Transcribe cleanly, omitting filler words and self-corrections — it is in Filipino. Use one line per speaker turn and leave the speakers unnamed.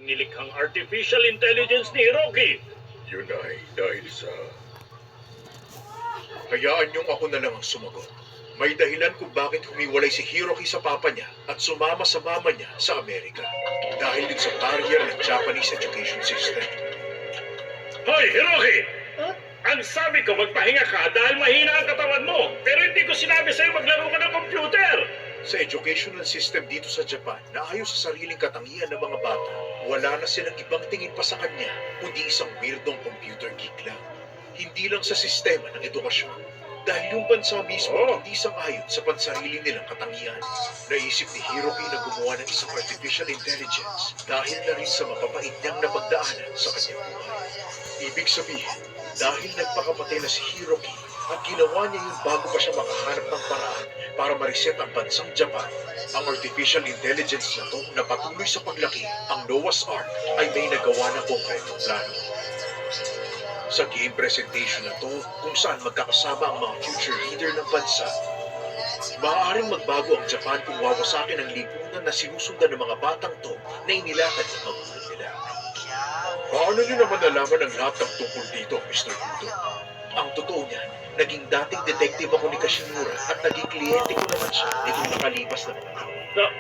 inilikhang artificial intelligence ni Hiroki.
Yun ay dahil sa... Hayaan niyong ako na lang ang sumagot. May dahilan kung bakit humiwalay si Hiroki sa papa niya at sumama sa mama niya sa Amerika. Dahil din sa barrier ng Japanese education system.
Hoy, Hiroki! Ang sabi ko, magpahinga ka dahil mahina ang katawan mo. Pero hindi ko sinabi sa'yo maglaro ka ng computer.
Sa educational system dito sa Japan, na ayon sa sariling katangian ng mga bata, wala na silang ibang tingin pa sa kanya, kundi isang weirdong computer geek lang. Hindi lang sa sistema ng edukasyon, dahil yung bansa mismo hindi sang-ayon sa pansarili nilang katangian. Naisip ni Hiroki na gumawa ng isang artificial intelligence dahil na rin sa mapapait niyang napagdaanan sa kanyang buhay. Ibig sabihin, dahil nagpakamatay na si Hiroki at ginawa niya yun bago pa siya makahanap ng paraan para ma-reset ang bansang Japan, ang artificial intelligence na to na patuloy sa paglaki, ang Noah's Ark, ay may nagawa ng konkretong plano. Sa game presentation na to, kung saan magkakasama ang mga future leader ng bansa, maaaring magbago ang Japan kung wawasakin ang lipunan na sinusundan ng mga batang to na inilatag ng magulang nila. Paano niyo naman nalaman ang lahat ng tungkol dito, Mr. Yuto? Ang totoo niyan, naging dating detective ako ni Kashimura at naging kliyente ko naman siya nitong nakalipas na mga taon.